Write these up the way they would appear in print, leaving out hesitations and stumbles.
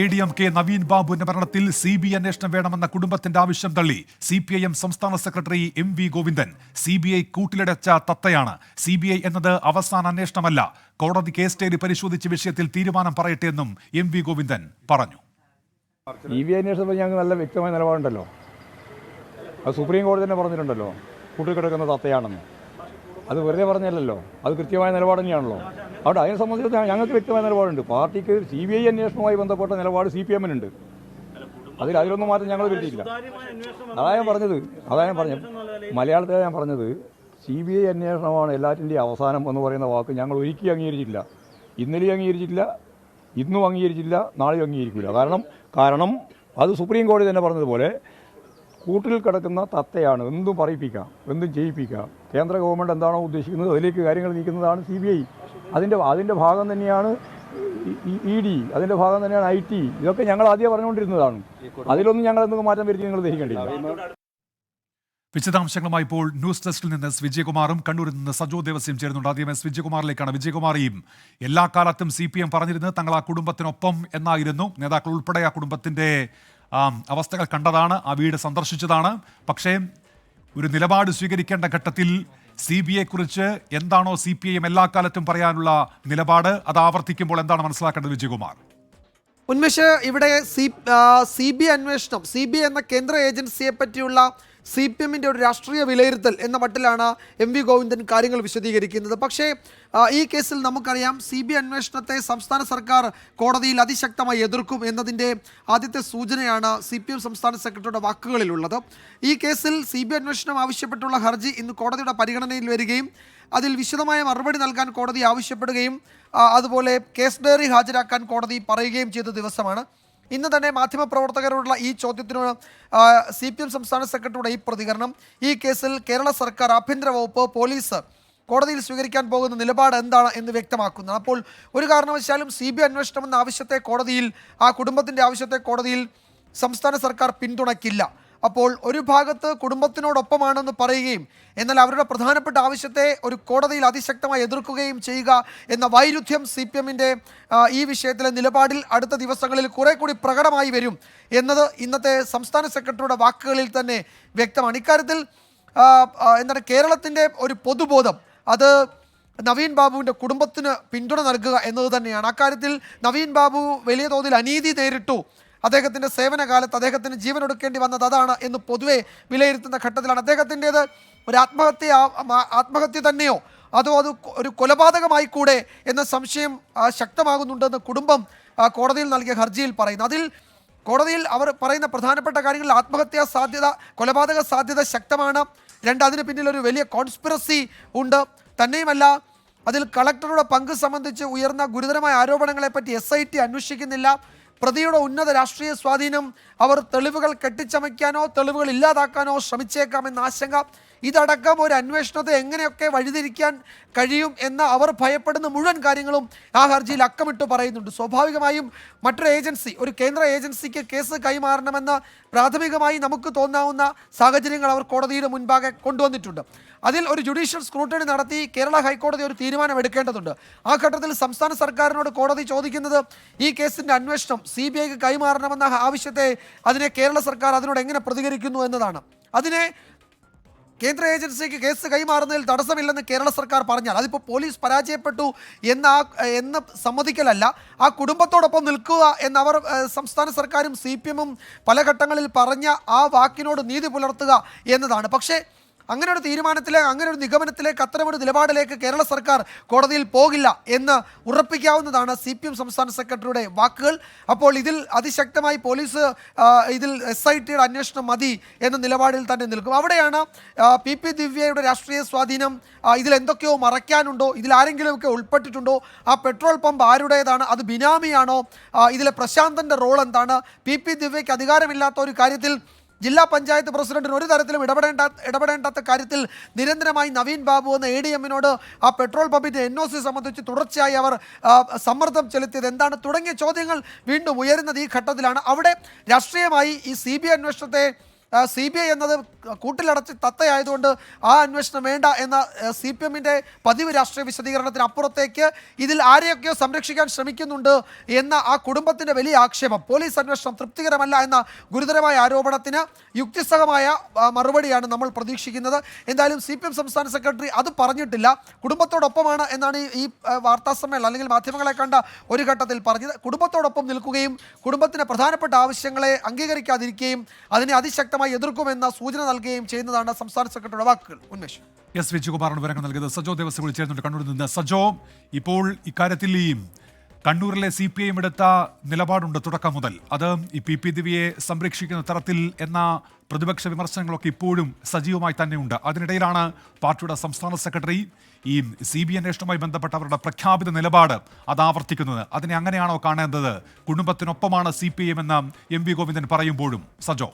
ADMK Naveen ബാബുവിന്റെ മരണത്തിൽ CBI അന്വേഷണം വേണമെന്ന കുടുംബത്തിന്റെ ആവശ്യം തള്ളി CPIM സംസ്ഥാന secretary MV Govindan. CBI കൂട്ടിലടച്ച തത്തയാണ്. CBI എന്നത് അവസാന അന്വേഷണമല്ല. കോടതി കേസ് ഡയറി പരിശോധിച്ച വിഷയത്തിൽ തീരുമാനം പറയട്ടെ എന്നും MV ഗോവിന്ദൻ പറഞ്ഞു. CBI അന്വേഷണത്തിൽ ഞങ്ങൾക്ക് നല്ല വ്യക്തമായ നിലപാടുണ്ടല്ലോ. അത് സുപ്രീം കോടതി തന്നെ പറഞ്ഞിട്ടുണ്ടല്ലോ, കൂട്ടിക്കിടക്കുന്ന തത്തയാണെന്ന്. അത് വെറുതെ പറഞ്ഞല്ലോ, അത് കൃത്യമായ നിലപാട് തന്നെയാണല്ലോ. അവിടെ അതിനെ സംബന്ധിച്ച് ഞങ്ങൾക്ക് വ്യക്തമായ നിലപാടുണ്ട്. പാർട്ടിക്ക് CBI അന്വേഷണവുമായി ബന്ധപ്പെട്ട നിലപാട് CPM-നുണ്ട്. അതിലൊന്നും മാറ്റം ഞങ്ങൾ വരുത്തിയില്ല. അതാ ഞാൻ പറഞ്ഞത് മലയാളത്തിൽ ഞാൻ പറഞ്ഞത് CBI അന്വേഷണമാണ് എല്ലാറ്റിൻ്റെയും അവസാനം എന്ന് പറയുന്ന വാക്ക് ഞങ്ങൾ ഒരിക്കലും അംഗീകരിച്ചിട്ടില്ല. ഇന്നലെയും അംഗീകരിച്ചിട്ടില്ല, ഇന്നും അംഗീകരിച്ചില്ല, നാളെയും അംഗീകരിക്കില്ല. കാരണം അത് സുപ്രീം കോടതി തന്നെ പറഞ്ഞതുപോലെ കൂട്ടിൽ കിടക്കുന്ന തത്തയാണ്. എന്തും പറയിപ്പിക്കാം, എന്തും ചെയ്യിപ്പിക്കാം. കേന്ദ്ര ഗവൺമെൻറ് എന്താണോ ഉദ്ദേശിക്കുന്നത് അതിലേക്ക് കാര്യങ്ങൾ നീക്കുന്നതാണ് CBI. അതിൻ്റെ ഭാഗം തന്നെയാണ് ED, അതിൻ്റെ ഭാഗം തന്നെയാണ് IT. ഇതൊക്കെ ഞങ്ങൾ ആദ്യം പറഞ്ഞുകൊണ്ടിരുന്നതാണ്. അതിലൊന്നും ഞങ്ങൾ എന്തെങ്കിലും മാറ്റം വരുത്തി നിങ്ങൾ ധരിക്കേണ്ടില്ല. വിശദാംശങ്ങളുമായി ഇപ്പോൾ ന്യൂസ് ഡെസ്കിൽ നിന്ന് എസ് വിജയകുമാറും കണ്ണൂരിൽ നിന്ന് സജോ ദേവസ്യം ചേരുന്നുണ്ട്. ആദ്യം എസ് വിജയകുമാറിലേക്കാണ്. വിജയകുമാറിയും എല്ലാ കാലത്തും CPM പറഞ്ഞിരുന്നത് തങ്ങൾ ആ കുടുംബത്തിനൊപ്പം എന്നായിരുന്നു. നേതാക്കൾ ഉൾപ്പെടെ ആ കുടുംബത്തിന്റെ അവസ്ഥകൾ കണ്ടതാണ്, ആ വീട് സന്ദർശിച്ചതാണ്. പക്ഷേ ഒരു നിലപാട് സ്വീകരിക്കേണ്ട ഘട്ടത്തിൽ CBI കുറിച്ച് എന്താണോ CPIM എല്ലാ കാലത്തും പറയാനുള്ള നിലപാട്, അത് ആവർത്തിക്കുമ്പോൾ എന്താണ് മനസ്സിലാക്കേണ്ടത് വിജയകുമാർ? ഉന്മേഷ്, ഇവിടെ CBI അന്വേഷണം, CBI എന്ന കേന്ദ്ര ഏജൻസിയെ പറ്റിയുള്ള CPM-ന്റെ ഒരു രാഷ്ട്രീയ വിലയിരുത്തൽ എന്ന മട്ടിലാണ് MV ഗോവിന്ദൻ കാര്യങ്ങൾ വിശദീകരിക്കുന്നത്. പക്ഷേ ഈ കേസിൽ നമുക്കറിയാം CBI അന്വേഷണത്തെ സംസ്ഥാന സർക്കാർ കോടതിയിൽ അതിശക്തമായി എതിർക്കും എന്നതിൻ്റെ ആദ്യത്തെ സൂചനയാണ് CPM സംസ്ഥാന സെക്രട്ടറിയുടെ വാക്കുകളിലുള്ളത്. ഈ കേസിൽ CBI അന്വേഷണം ആവശ്യപ്പെട്ടുള്ള ഹർജി ഇന്ന് കോടതിയുടെ പരിഗണനയിൽ വരികയും അതിൽ വിശദമായ മറുപടി നൽകാൻ കോടതി ആവശ്യപ്പെടുകയും അതുപോലെ കേസ് ഡയറി ഹാജരാക്കാൻ കോടതി പറയുകയും ചെയ്ത ദിവസമാണ്. ഇന്ന് തന്നെ മാധ്യമപ്രവർത്തകരോടുള്ള ഈ ചോദ്യത്തിനോട് CPM സംസ്ഥാന സെക്രട്ടറിയുടെ ഈ പ്രതികരണം, ഈ കേസിൽ കേരള സർക്കാർ, ആഭ്യന്തര വകുപ്പ്, പോലീസ് കോടതിയിൽ സ്വീകരിക്കാൻ പോകുന്ന നിലപാട് എന്താണ് എന്ന് വ്യക്തമാക്കുന്നു. അപ്പോൾ ഒരു കാരണവശാലും CBI അന്വേഷണം എന്ന ആവശ്യത്തെ കോടതിയിൽ, ആ കുടുംബത്തിൻ്റെ ആവശ്യത്തെ കോടതിയിൽ സംസ്ഥാന സർക്കാർ പിന്തുണയ്ക്കില്ല. അപ്പോൾ ഒരു ഭാഗത്ത് കുടുംബത്തിനോടൊപ്പമാണെന്ന് പറയുകയും എന്നാൽ അവരുടെ പ്രധാനപ്പെട്ട ആവശ്യത്തെ ഒരു കോടതിയിൽ അതിശക്തമായി എതിർക്കുകയും ചെയ്യുക എന്ന വൈരുദ്ധ്യം CPM-ന്റെ ഈ വിഷയത്തിലെ നിലപാടിൽ അടുത്ത ദിവസങ്ങളിൽ കുറെ കൂടി പ്രകടമായി വരും എന്നത് ഇന്നത്തെ സംസ്ഥാന സെക്രട്ടറിയുടെ വാക്കുകളിൽ തന്നെ വ്യക്തമാണ്. ഇക്കാര്യത്തിൽ എന്താണ് കേരളത്തിൻ്റെ ഒരു പൊതുബോധം, അത് നവീൻ ബാബുവിൻ്റെ കുടുംബത്തിന് പിന്തുണ നൽകുക എന്നത് തന്നെയാണ്. അക്കാര്യത്തിൽ നവീൻ ബാബു വലിയ തോതിൽ അനീതി നേരിട്ടു, അദ്ദേഹത്തിൻ്റെ സേവനകാലത്ത് അദ്ദേഹത്തിന് ജീവൻ ഒടുക്കേണ്ടി വന്നത് അതാണ് എന്ന് പൊതുവെ വിലയിരുത്തുന്ന ഘട്ടത്തിലാണ്. അദ്ദേഹത്തിൻ്റേത് ഒരു ആത്മഹത്യ തന്നെയോ അതോ അത് ഒരു കൊലപാതകമായി കൂടെ എന്ന സംശയം ശക്തമാകുന്നുണ്ടെന്ന് കുടുംബം കോടതിയിൽ നൽകിയ ഹർജിയിൽ പറയുന്നു. അതിൽ കോടതിയിൽ അവർ പറയുന്ന പ്രധാനപ്പെട്ട കാര്യങ്ങളിൽ ആത്മഹത്യാ സാധ്യത, കൊലപാതക സാധ്യത ശക്തമാണ്. അതിന് പിന്നിൽ ഒരു വലിയ കോൺസ്പിറസി ഉണ്ട്. തന്നെയുമല്ല, അതിൽ കളക്ടറുടെ പങ്ക് സംബന്ധിച്ച് ഉയർന്ന ഗുരുതരമായ ആരോപണങ്ങളെപ്പറ്റി SIT അന്വേഷിക്കുന്നില്ല. പ്രതിയുടെ ഉന്നത രാഷ്ട്രീയ സ്വാധീനം അവർ തെളിവുകൾ കെട്ടിച്ചമയ്ക്കാനോ തെളിവുകൾ ഇല്ലാതാക്കാനോ ശ്രമിച്ചേക്കാമെന്ന ആശങ്ക, ഇതടക്കം ഒരു അന്വേഷണത്തെ എങ്ങനെയൊക്കെ വഴിതിരിക്കാൻ കഴിയും എന്ന അവർ ഭയപ്പെടുന്ന മുഴുവൻ കാര്യങ്ങളും ആ ഹർജിയിൽ അക്കമിട്ട് പറയുന്നുണ്ട്. സ്വാഭാവികമായും മറ്റൊരു ഏജൻസി, ഒരു കേന്ദ്ര ഏജൻസിക്ക് കേസ് കൈമാറണമെന്ന് പ്രാഥമികമായി നമുക്ക് തോന്നാവുന്ന സാഹചര്യങ്ങൾ അവർ കോടതിയുടെ മുൻപാകെ കൊണ്ടുവന്നിട്ടുണ്ട്. അതിൽ ഒരു ജുഡീഷ്യൽ സ്ക്രൂട്ടണി നടത്തി കേരള ഹൈക്കോടതി ഒരു തീരുമാനം എടുക്കേണ്ടതുണ്ട്. ആ ഘട്ടത്തിൽ സംസ്ഥാന സർക്കാരിനോട് കോടതി ചോദിക്കുന്നത് ഈ കേസിൻ്റെ അന്വേഷണം CBIക്ക് കൈമാറണമെന്ന ആവശ്യത്തെ, അതിനെ കേരള സർക്കാർ അതിനോട് എങ്ങനെ പ്രതികരിക്കുന്നു എന്നതാണ്. അതിനെ കേന്ദ്ര ഏജൻസിക്ക് കേസ് കൈമാറുന്നതിൽ തടസ്സമില്ലെന്ന് കേരള സർക്കാർ പറഞ്ഞാൽ അതിപ്പോൾ പോലീസ് പരാജയപ്പെട്ടു എന്ന് സമ്മതിക്കലല്ല, ആ കുടുംബത്തോടൊപ്പം നിൽക്കുക എന്നവർ സംസ്ഥാന സർക്കാരും CPM-ഉം പല ഘട്ടങ്ങളിൽ പറഞ്ഞ ആ വാക്കിനോട് നീതി പുലർത്തുക എന്നതാണ്. പക്ഷേ അങ്ങനെ ഒരു തീരുമാനത്തിലേക്ക്, അങ്ങനെ ഒരു നിഗമനത്തിലേക്ക്, അത്തരമൊരു നിലപാടിലേക്ക് കേരള സർക്കാർ കോടതിയിൽ പോകില്ല എന്ന് ഉറപ്പിക്കാവുന്നതാണ് CPM സംസ്ഥാന സെക്രട്ടറിയുടെ വാക്കുകൾ. അപ്പോൾ ഇതിൽ അതിശക്തമായി പോലീസ് ഇതിൽ SITയുടെ അന്വേഷണം മതി എന്ന നിലപാടിൽ തന്നെ നിൽക്കും. അവിടെയാണ് PP ദിവ്യയുടെ രാഷ്ട്രീയ സ്വാധീനം, ഇതിലെന്തൊക്കെയോ മറയ്ക്കാനുണ്ടോ, ഇതിൽ ആരെങ്കിലുമൊക്കെ ഉൾപ്പെട്ടിട്ടുണ്ടോ, ആ പെട്രോൾ പമ്പ് ആരുടേതാണ്, അത് ബിനാമിയാണോ, ഇതിലെ പ്രശാന്തൻ്റെ റോൾ എന്താണ്, PP ദിവ്യയ്ക്ക് അധികാരമില്ലാത്ത ഒരു കാര്യത്തിൽ ജില്ലാ പഞ്ചായത്ത് പ്രസിഡന്റിന് ഒരു തരത്തിലും ഇടപെടേണ്ടാത്ത കാര്യത്തിൽ നിരന്തരമായി നവീൻ ബാബു എന്ന ADM-നോട് ആ പെട്രോൾ പമ്പിൻ്റെ NOC സംബന്ധിച്ച് തുടർച്ചയായി അവർ സമ്മർദ്ദം ചെലുത്തിയത് എന്താണ് തുടങ്ങിയ ചോദ്യങ്ങൾ വീണ്ടും ഉയരുന്നത് ഈ ഘട്ടത്തിലാണ്. അവിടെ രാഷ്ട്രീയമായി ഈ CBI അന്വേഷണത്തെ CBI എന്നത് കൂട്ടിലടച്ച് തത്തയായതുകൊണ്ട് ആ അന്വേഷണം വേണ്ട എന്ന CPM-ന്റെ പതിവ് രാഷ്ട്രീയ വിശദീകരണത്തിന് അപ്പുറത്തേക്ക് ഇതിൽ ആരെയൊക്കെയോ സംരക്ഷിക്കാൻ ശ്രമിക്കുന്നുണ്ട് എന്ന ആ കുടുംബത്തിൻ്റെ വലിയ ആക്ഷേപം, പോലീസ് അന്വേഷണം തൃപ്തികരമല്ല എന്ന ഗുരുതരമായ ആരോപണത്തിന് യുക്തിസഹമായ മറുപടിയാണ് നമ്മൾ പ്രതീക്ഷിക്കുന്നത്. എന്തായാലും CPM സംസ്ഥാന സെക്രട്ടറി അത് പറഞ്ഞിട്ടില്ല, കുടുംബത്തോടൊപ്പമാണ് എന്നാണ് ഈ വാർത്താ സമ്മേളനം അല്ലെങ്കിൽ മാധ്യമങ്ങളെ കണ്ട ഒരു ഘട്ടത്തിൽ പറഞ്ഞത്. കുടുംബത്തോടൊപ്പം നിൽക്കുകയും കുടുംബത്തിന് പ്രധാനപ്പെട്ട ആവശ്യങ്ങളെ അംഗീകരിക്കാതിരിക്കുകയും അതിനെ അതിശക്തമായി എതിർക്കുമെന്ന സൂചന നൽകുകയും ചെയ്യുന്നതാണ് സംസ്ഥാന സെക്രട്ടറിയുടെ വാക്കുകൾ. ഉന്മേഷ്. എസ് വിജയകുമാറിന് വിവരങ്ങൾ നൽകിയത്. സജോ ദേവസ്വം വിളിച്ചേരുന്നുണ്ട് കണ്ണൂരിൽ നിന്ന്. സജോ, ഇപ്പോൾ ഇക്കാര്യത്തിൽ ഈ കണ്ണൂരിലെ CPIM എടുത്ത നിലപാടുണ്ട് തുടക്കം മുതൽ, അത് ഈ PP ദിവ്യയെ സംരക്ഷിക്കുന്ന തരത്തിൽ എന്ന പ്രതിപക്ഷ വിമർശനങ്ങളൊക്കെ ഇപ്പോഴും സജീവമായി തന്നെയുണ്ട്. അതിനിടയിലാണ് പാർട്ടിയുടെ സംസ്ഥാന സെക്രട്ടറി ഈ CBI അന്വേഷണവുമായി ബന്ധപ്പെട്ട അവരുടെ പ്രഖ്യാപിത നിലപാട് അത് ആവർത്തിക്കുന്നത്. അതിനെ അങ്ങനെയാണോ കാണേണ്ടത്? കുടുംബത്തിനൊപ്പമാണ് CPIM എന്ന് MV ഗോവിന്ദൻ പറയുമ്പോഴും. സജോ.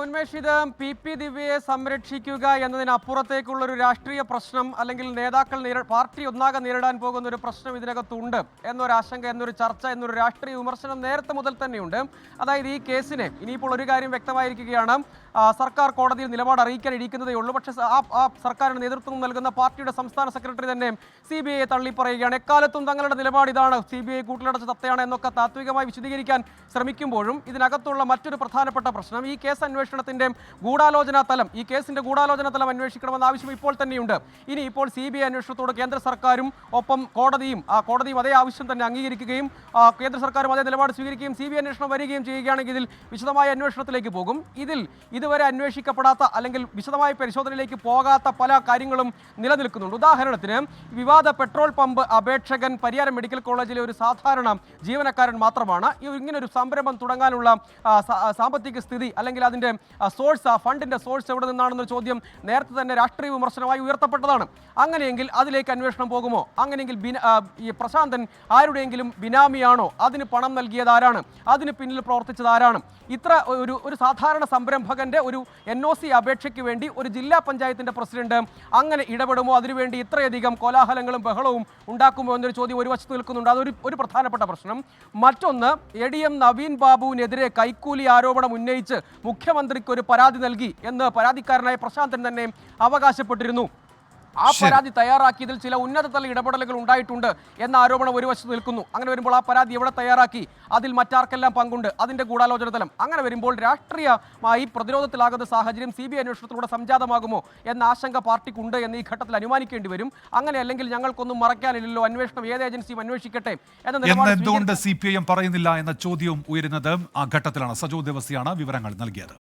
ഉന്മേഷ്, ഇത് PP ദിവ്യയെ സംരക്ഷിക്കുക എന്നതിനപ്പുറത്തേക്കുള്ളൊരു രാഷ്ട്രീയ പ്രശ്നം അല്ലെങ്കിൽ നേതാക്കൾ പാർട്ടി ഒന്നാകെ നേരിടാൻ പോകുന്ന ഒരു പ്രശ്നം ഇതിനകത്തുണ്ട് എന്നൊരാശങ്ക, എന്നൊരു ചർച്ച, എന്നൊരു രാഷ്ട്രീയ വിമർശനം നേരത്തെ മുതൽ തന്നെയുണ്ട്. അതായത് ഈ കേസിനെ ഇനിയിപ്പോൾ ഒരു കാര്യം വ്യക്തമായിരിക്കുകയാണ്, സർക്കാർ കോടതിയിൽ നിലപാട് അറിയിക്കാൻ ഇരിക്കുന്നതേ ഉള്ളൂ. പക്ഷേ ആ സർക്കാരിന് നേതൃത്വം നൽകുന്ന പാർട്ടിയുടെ സംസ്ഥാന സെക്രട്ടറി തന്നെ CBIയെ തള്ളിപ്പറയുകയാണ്. എക്കാലത്തും തങ്ങളുടെ നിലപാട് ഇതാണ്, CBI കൂട്ടിലടച്ച തത്തയാണ് എന്നൊക്കെ താത്വികമായി വിശദീകരിക്കാൻ ശ്രമിക്കുമ്പോഴും ഇതിനകത്തുള്ള മറ്റൊരു പ്രധാനപ്പെട്ട പ്രശ്നം, ഈ കേസ് അന്വേഷണത്തിന്റെ ഗൂഢാലോചനാ തലം, ഈ കേസിന്റെ ഗൂഢാലോചന തലം അന്വേഷിക്കണമെന്ന ആവശ്യം ഇപ്പോൾ തന്നെയുണ്ട്. ഇനി ഇപ്പോൾ CBI അന്വേഷണത്തോട് കേന്ദ്ര സർക്കാരും ഒപ്പം കോടതിയും അതേ ആവശ്യം തന്നെ അംഗീകരിക്കുകയും കേന്ദ്ര സർക്കാരും അതേ നിലപാട് സ്വീകരിക്കുകയും CBI അന്വേഷണം വരികയും ചെയ്യുകയാണെങ്കിൽ ഇതിൽ വിശദമായ അന്വേഷണത്തിലേക്ക് പോകും. ഇതിൽ ഇതുവരെ അന്വേഷിക്കപ്പെടാത്ത അല്ലെങ്കിൽ വിശദമായ പരിശോധനയിലേക്ക് പോകാത്ത പല കാര്യങ്ങളും നിലനിൽക്കുന്നുണ്ട്. ഉദാഹരണത്തിന്, വിവാദ പെട്രോൾ പമ്പ് അപേക്ഷകൻ പരിയാരം മെഡിക്കൽ കോളേജിലെ ഒരു സാധാരണ ജീവനക്കാരൻ മാത്രമാണ്. ഇങ്ങനൊരു സംരംഭം തുടങ്ങാനുള്ള സാമ്പത്തിക സ്ഥിതി അല്ലെങ്കിൽ അതിൻ്റെ സോഴ്സ്, ഫണ്ടിൻ്റെ സോഴ്സ് എവിടെ നിന്നാണെന്നൊരു ചോദ്യം നേരത്തെ തന്നെ രാഷ്ട്രീയ വിമർശനമായി ഉയർത്തപ്പെട്ടതാണ്. അങ്ങനെയെങ്കിൽ അതിലേക്ക് അന്വേഷണം പോകുമോ? അങ്ങനെയെങ്കിൽ ഈ പ്രശാന്തൻ ആരുടെയെങ്കിലും ബിനാമിയാണോ? അതിന് പണം നൽകിയത് ആരാണ്? അതിന് പിന്നിൽ പ്രവർത്തിച്ചത് ആരാണ്? ഇത്ര ഒരു സാധാരണ സംരംഭകന്റെ ഒരു NOC അപേക്ഷയ്ക്ക് വേണ്ടി ഒരു ജില്ലാ പഞ്ചായത്തിന്റെ പ്രസിഡന്റ് അങ്ങനെ ഇടപെടുമോ? അതിനുവേണ്ടി ഇത്രയധികം കോലാഹലങ്ങളും ബഹളവും ഉണ്ടാക്കുമോ എന്നൊരു ചോദ്യം ഒരു വശത്ത് നിൽക്കുന്നുണ്ട്. അതൊരു പ്രധാനപ്പെട്ട പ്രശ്നം. മറ്റൊന്ന്, ADM നവീൻ ബാബുവിനെതിരെ കൈക്കൂലി ആരോപണം ഉന്നയിച്ച് മുഖ്യമന്ത്രിക്ക് ഒരു പരാതി നൽകി എന്ന് പരാതിക്കാരനായ പ്രശാന്തൻ തന്നെ അവകാശപ്പെട്ടിരുന്നു. ആ പരാതി തയ്യാറാക്കിയതിൽ ചില ഉന്നതതല ഇടപെടലുകൾ ഉണ്ടായിട്ടുണ്ട് എന്ന ആരോപണം ഒരു വശത്ത് നിൽക്കുന്നു. അങ്ങനെ വരുമ്പോൾ ആ പരാതി എവിടെ തയ്യാറാക്കി? അതിൽ മറ്റാർക്കെല്ലാം പങ്കുണ്ട്? അതിന്റെ ഗൂഢാലോചന തലം. അങ്ങനെ വരുമ്പോൾ രാഷ്ട്രീയമായി പ്രതിരോധത്തിലാകുന്ന സാഹചര്യം CBI അന്വേഷണത്തിലൂടെ സംജാതമാകുമോ എന്ന ആശങ്ക പാർട്ടിക്കുണ്ട് എന്ന് ഈ ഘട്ടത്തിൽ അനുമാനിക്കേണ്ടി വരും. അങ്ങനെ അല്ലെങ്കിൽ ഞങ്ങൾക്കൊന്നും മറക്കാനില്ലല്ലോ, അന്വേഷണം ഏത് ഏജൻസിയും അന്വേഷിക്കട്ടെ എന്തുകൊണ്ട് CPIM പറയുന്നില്ല എന്ന ചോദ്യവും ഉയരുന്നത് ആ ഘട്ടത്തിലാണ്. സജോ ദേവസ്യാണ് വിവരങ്ങൾ നൽകിയത്.